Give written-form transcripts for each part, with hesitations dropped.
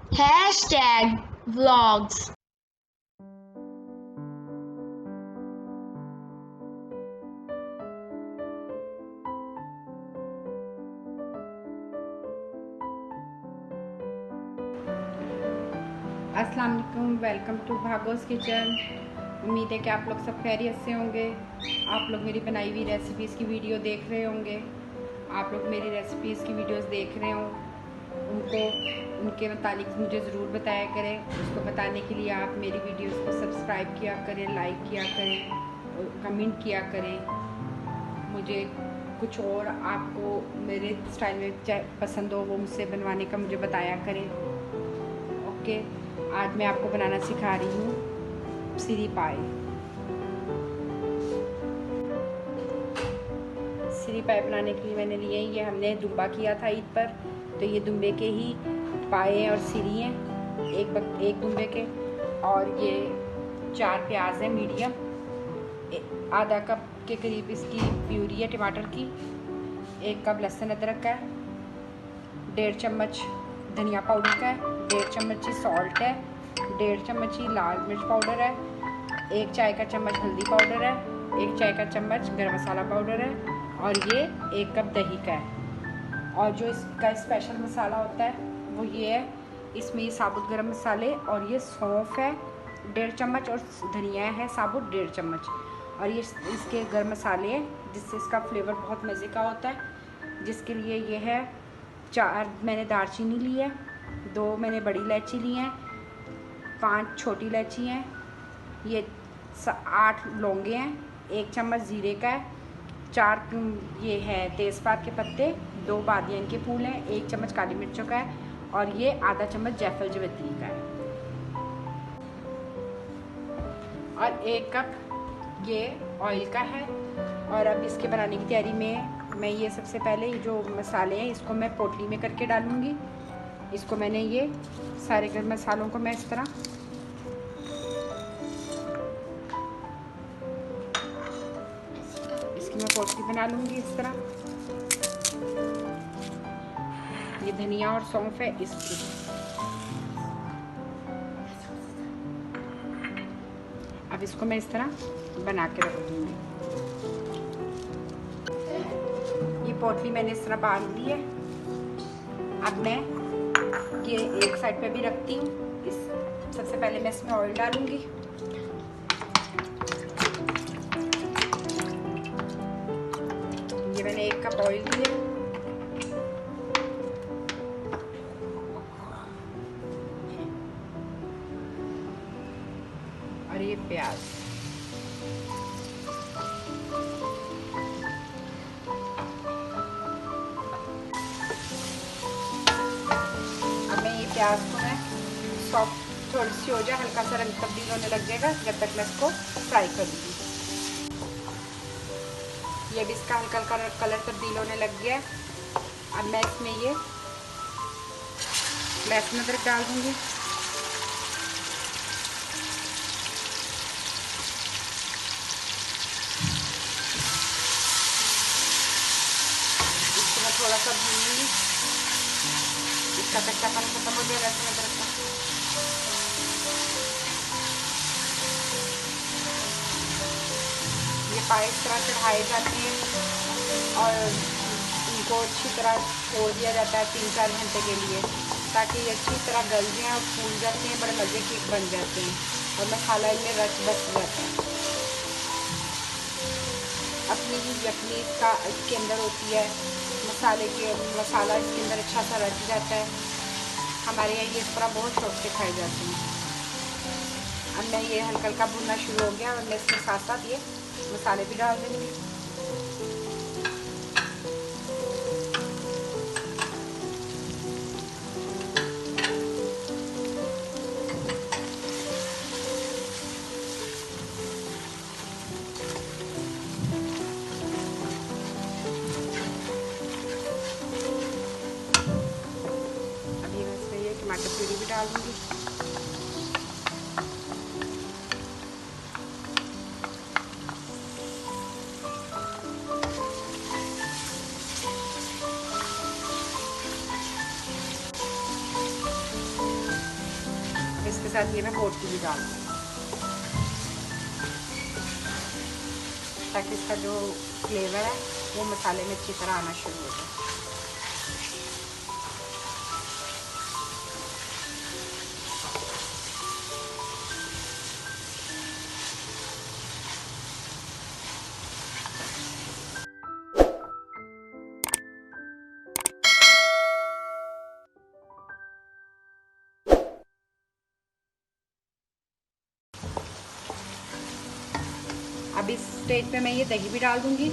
Hashtag vlogs. अस्सलाम वालेकुम, welcome to भागोस kitchen. उम्मीद है कि आप लोग सब खैरियत से होंगे। आप लोग मेरी बनाई हुई रेसिपीज़ की वीडियो देख रहे होंगे। आप लोग मेरी रेसिपीज़ की वीडियोस देख रहे हो, उनको उनके मुतालिक मुझे ज़रूर बताया करें। उसको बताने के लिए आप मेरी वीडियोस को सब्सक्राइब किया करें, लाइक किया करें, कमेंट किया करें। मुझे कुछ और आपको मेरे स्टाइल में पसंद हो वो मुझसे बनवाने का मुझे बताया करें। ओके, आज मैं आपको बनाना सिखा रही हूँ सीरी पाए। सीरी पाए बनाने के लिए मैंने लिए ये हमने दुम्बा किया था ईद पर, तो ये दुम्बे के ही पाए और सीरी हैं एक दुम्बे के। और ये 4 प्याज हैं मीडियम, आधा कप के करीब इसकी प्यूरी है टमाटर की, 1 कप लहसुन अदरक का है, 1.5 चम्मच धनिया पाउडर का है, 1.5 चम्मच ही सॉल्ट है, 1.5 चम्मच ही लाल मिर्च पाउडर है, 1 चाय का चम्मच हल्दी पाउडर है, 1 चाय का चम्मच गरम मसाला पाउडर है, और ये 1 कप दही का है। और जो इसका स्पेशल मसाला होता है वो ये है, इसमें ये साबुत गरम मसाले और ये सौंफ है 1.5 चम्मच, और धनिया है साबुत 1.5 चम्मच, और ये इसके गरम मसाले हैं जिससे इसका फ्लेवर बहुत मज़े का होता है। जिसके लिए ये है 4 मैंने दालचीनी ली है, 2 मैंने बड़ी इलायची ली हैं, 5 छोटी इलायची हैं, ये 8 लौंगे हैं, 1 चम्मच ज़ीरे का है, 4 ये है तेज़पात के पत्ते, 2 बादियान के फूल हैं, 1 चम्मच काली मिर्चों का है, और ये आधा चम्मच जायफल जवित्री का है, और 1 कप ये ऑयल का है। और अब इसके बनाने की तैयारी में मैं ये सबसे पहले जो मसाले हैं इसको मैं पोटली में करके डालूँगी। इसको मैंने ये सारे गर्म मसालों को मैं इस तरह इसकी मैं पोटली बना लूँगी इस तरह। ये धनिया और सौंफ है इसकी, अब इसको मैं इस तरह बना के रख दूँगी। ये पोटली मैंने इस तरह बांध ली है। अब मैं ये एक साइड पे भी रखती हूँ। सबसे पहले मैं इसमें ऑयल डालूँगी। ये मैंने 1 कप ऑयल लिया, और ये प्याज, अब मैं ये प्याज को मैं सॉफ्ट थोड़ी सी हो जाए, हल्का सा रंग तब्दील होने लग जाएगा, जब तक मैं इसको फ्राई करूँगी। ये भी इसका हल्का हल्का कलर तब्दील होने लग गया है। अब मैं इसमें ये लहसुन अदरक डाल दूँगी। इसको मैं थोड़ा सा भूनूंगी, इसका कच्चापन खत्म हो गया लहसुन अदरक का। ये पाए इस तरह चढ़ाए जाते हैं और इनको अच्छी तरह छोड़ दिया जाता है 3-4 घंटे के लिए, ताकि ये अच्छी तरह गल जाएँ और फूल जाते हैं, बड़े मज़े के बन जाते हैं और मसाला इनमें रच बस जाता है। अपनी ही यखनी इसके अंदर होती है, मसाला इसके अंदर अच्छा सा रच जाता है। हमारे यहाँ ये इस तरह बहुत शौक से खाए जाते हैं। अब मैं ये हल्का हल्का भुनना शुरू हो गया और मैं इसके साथ साथ ये मसाले भी डाल दूँगी। अभी मैं इसमें ये टमाटर प्यूरी भी डाल दूँगी। इसके साथ ये मैं पोटली भी डाल दूँ ताकि इसका जो फ्लेवर है वो मसाले में अच्छी तरह आना शुरू हो जाए। अब इस स्टेज पे मैं ये दही भी डाल दूंगी।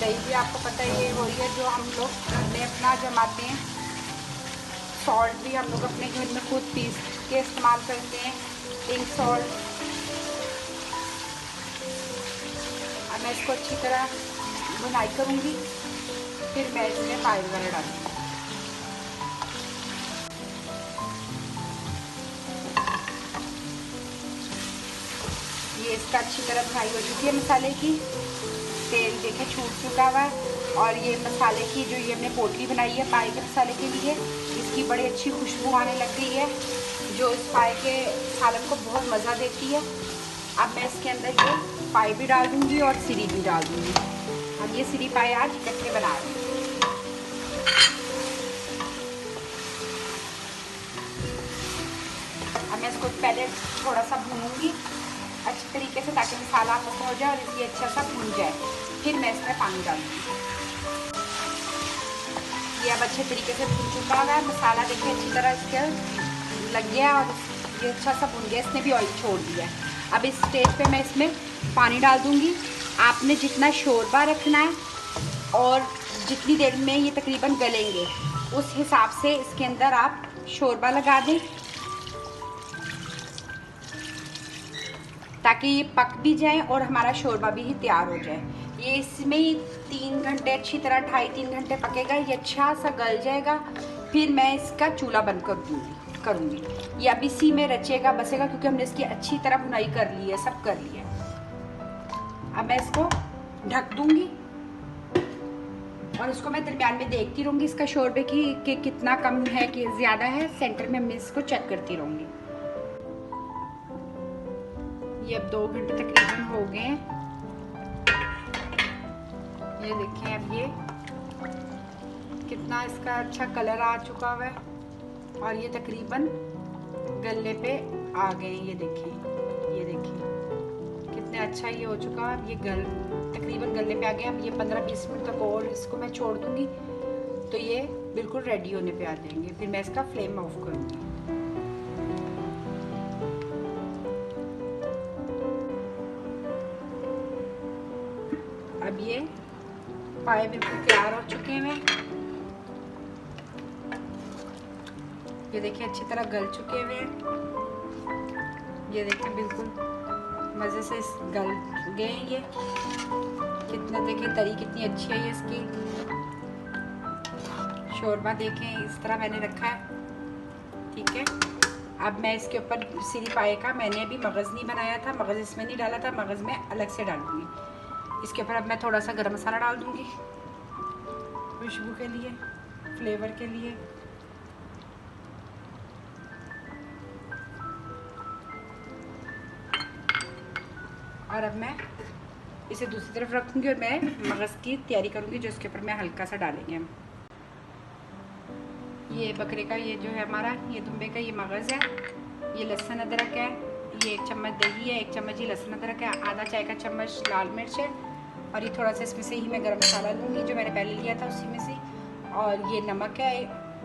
दही भी आपको पता ही है वही है जो हम लोग घर में अपना जमाते हैं। सॉल्ट भी हम लोग अपने घर में खुद पीस के इस्तेमाल करते हैं, पिंक सॉल्ट। अब मैं इसको अच्छी तरह भुनाई करूँगी, फिर मैं इसमें पाए वगैरह डालूँगी। ये इसका अच्छी तरह भुनाई हो चुकी है मसाले की, तेल देखे छूट चुका हुआ है। और ये मसाले की जो ये हमने पोटली बनाई है पाए के मसाले के लिए, इसकी बड़ी अच्छी खुशबू आने लग गई है जो इस पाए के सालन को बहुत मज़ा देती है। अब मैं इसके अंदर ये पाए भी डाल दूँगी और सिरी भी डाल दूँगी। अब ये सिरी पाए आज इकट्ठे बना रहे हैं। अब मैं इसको पहले थोड़ा सा भूनूंगी अच्छी तरीके से ताकि मसाला खत्म हो जाए और इसलिए अच्छा सा भून जाए। फिर मैं इसमें पानी डालूंगी। ये अब अच्छे तरीके से भून चुका है मसाला, देखिए अच्छी तरह इसके लग गया और ये अच्छा सा भून गया, इसने भी ऑयल छोड़ दिया है। अब इस स्टेज पे मैं इसमें पानी डाल दूंगी। आपने जितना शोरबा रखना है और जितनी देर में ये तकरीबन गलेंगे उस हिसाब से इसके अंदर आप शोरबा लगा दें ताकि ये पक भी जाए और हमारा शोरबा भी ही तैयार हो जाए। ये इसमें 3 घंटे अच्छी तरह 2.5-3 घंटे पकेगा, ये अच्छा सा गल जाएगा। फिर मैं इसका चूल्हा बंद करूँगी। ये अब इसी में रचेगा बसेगा क्योंकि हमने इसकी अच्छी तरह भुनाई कर ली है, सब कर लिया है। अब मैं इसको ढक दूँगी और इसको मैं दरमियान में देखती रहूँगी इसका शोरबे की कि कितना कम है कि ज़्यादा है। सेंटर में मैं इसको चेक करती रहूँगी। ये अब 2 घंटे तकरीबन हो गए हैं। ये देखें अब ये कितना इसका अच्छा कलर आ चुका हुआ है और ये तकरीबन गलने पे आ गए। ये देखिए कितने अच्छा ये हो चुका है। अब ये तकरीबन गलने पे आ गया। अब ये 15-20 मिनट तक और इसको मैं छोड़ दूंगी तो ये बिल्कुल रेडी होने पे आ जाएंगे। फिर मैं इसका फ्लेम ऑफ करूँगी। अब ये पाए बिल्कुल तैयार हो चुके हैं। ये देखिए अच्छी तरह गल चुके हुए हैं। ये देखिए बिल्कुल मज़े से गल गए हैं। ये कितना देखिए तरी कितनी अच्छी है ये इसकी। शोरबा देखें इस तरह मैंने रखा है, ठीक है। अब मैं इसके ऊपर सिरी पाए का मैंने अभी मगज़ नहीं बनाया था, मगज़ इसमें नहीं डाला था, मगज़ में अलग से डालूंगी। इसके ऊपर अब मैं थोड़ा सा गरम मसाला डाल दूंगी खुशबू के लिए, फ्लेवर के लिए। और अब मैं इसे दूसरी तरफ रखूंगी और मैं मगज़ की तैयारी करूंगी जो इसके ऊपर मैं हल्का सा डालेंगे हम। ये बकरे का ये जो है हमारा ये दुम्बे का ये मगज़ है, ये लहसुन अदरक है, ये 1 चम्मच दही है, 1 चम्मच ही लहसुन अदरक है, आधा चाय का चम्मच लाल मिर्च है और ये थोड़ा सा इसमें से ही मैं गरम मसाला लूँगी जो मैंने पहले लिया था उसी में से। और ये नमक है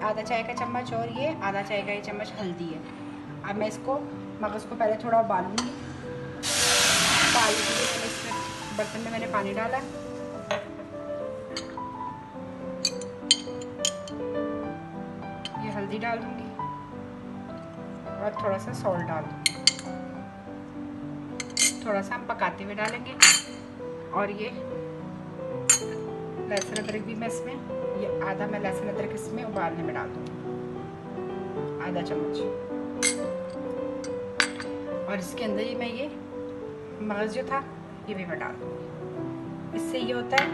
आधा चाय का चम्मच और ये आधा चाय का चम्मच हल्दी है। अब मैं इसको मगज़ को पहले थोड़ा उबालूँगी। उबाल के मैंने इसमें बर्तन में मैंने पानी डाला, ये हल्दी डाल दूँगी और थोड़ा सा सॉल्ट डाल दूँगी। थोड़ा सा हम पकाते हुए डालेंगे। और ये लहसुन अदरक भी मैं इसमें ये आधा मैं लहसुन अदरक इसमें उबालने में डाल दूँगी, आधा चम्मच। और इसके अंदर ही मैं ये मगज़ जो था ये भी मैं डाल दूँगी। इससे ये होता है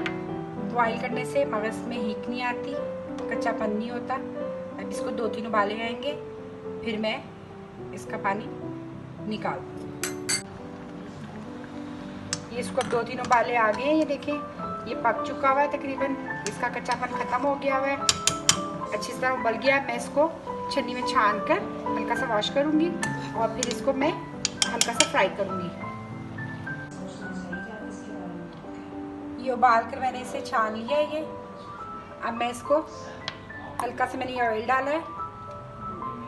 बॉईल करने से मगज में हीक नहीं आती, कच्चापन नहीं होता। अब इसको 2-3 उबाले आएंगे, फिर मैं इसका पानी निकाल दूँ। ये इसको अब 2-3 उबाले आ गए हैं, ये देखें ये पक चुका हुआ है तकरीबन, इसका कच्चापन ख़त्म हो गया हुआ है, अच्छी तरह उबल गया है। मैं इसको छन्नी में छान कर हल्का सा वॉश करूँगी और फिर इसको मैं हल्का सा फ्राई करूँगी। ये उबाल कर मैंने इसे छान लिया है। ये अब मैं इसको हल्का सा मैंने ऑयल डाला है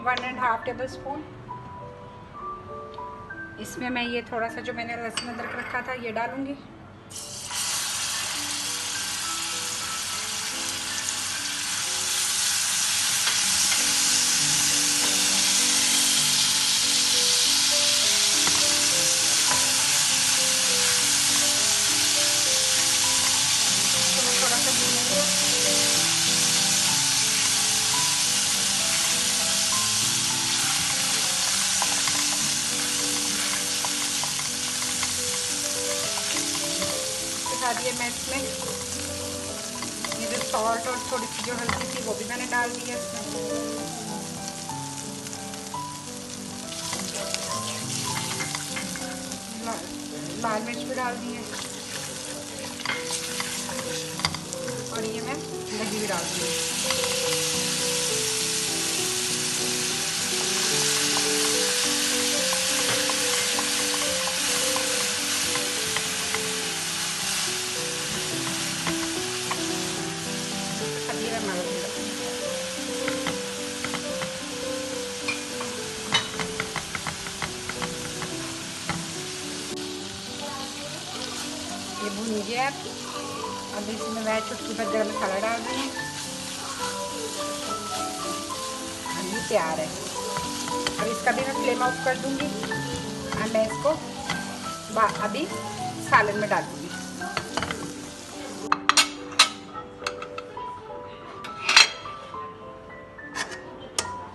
1.5 टेबल स्पून। इसमें मैं ये थोड़ा सा जो मैंने लहसुन अदरक रखा था ये डालूंगी। थोड़ा सा भूनेंगे। दिए मैं इसमें ये जो सॉल्ट और थोड़ी सी जो हल्दी थी वो भी मैंने डाल दी है इसमें। लाल मिर्च भी डाल दी है और ये मैं दही भी डाल दी है। ये भून गया। अब इसमें मैं चुटकी भर गरम मसाला डाल रही हूँ। ये तैयार है। अब इसका भी मैं फ्लेम ऑफ कर दूंगी और मैं इसको अभी सालन में डाल दूंगी।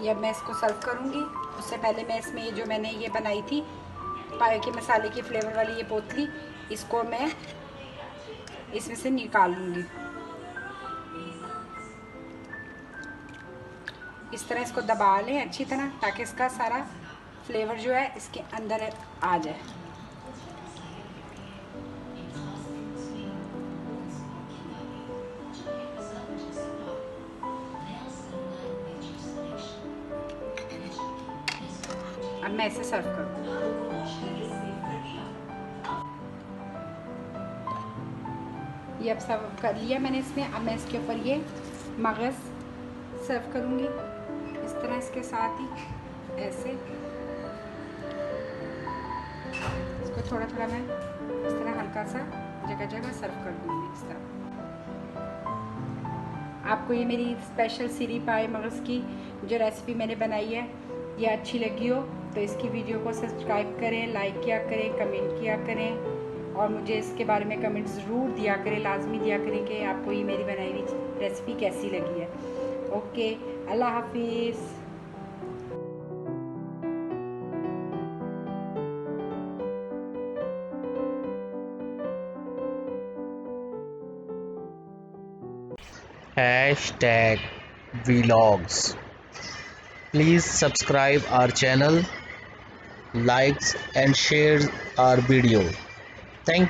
ये अब मैं इसको सर्व करूंगी। उससे पहले मैं इसमें ये जो मैंने ये बनाई थी पाए के मसाले की फ्लेवर वाली ये पोटली, इसको मैं इसमें से निकाल लूँगी। इस तरह इसको दबा लें अच्छी तरह ताकि इसका सारा फ्लेवर जो है इसके अंदर आ जाए। अब मैं इसे सर्व करूँगी। ये अब सर्व कर लिया मैंने इसमें। अब मैं इसके ऊपर ये मगज़ सर्व करूँगी इस तरह, इसके साथ ही ऐसे इसको थोड़ा थोड़ा मैं इस तरह हल्का सा जगह जगह सर्व कर दूँगी इस तरह। आपको ये मेरी स्पेशल सीरी पाए मगज़ की जो रेसिपी मैंने बनाई है ये अच्छी लगी हो तो इसकी वीडियो को सब्सक्राइब करें, लाइक किया करें, कमेंट किया करें और मुझे इसके बारे में कमेंट ज़रूर दिया करें, लाजमी दिया करें कि आपको ये मेरी बनाई हुई रेसिपी कैसी लगी है। ओके, अल्लाह हाफिज़। #vlogs. Please subscribe our channel, likes and share our video. Thank you.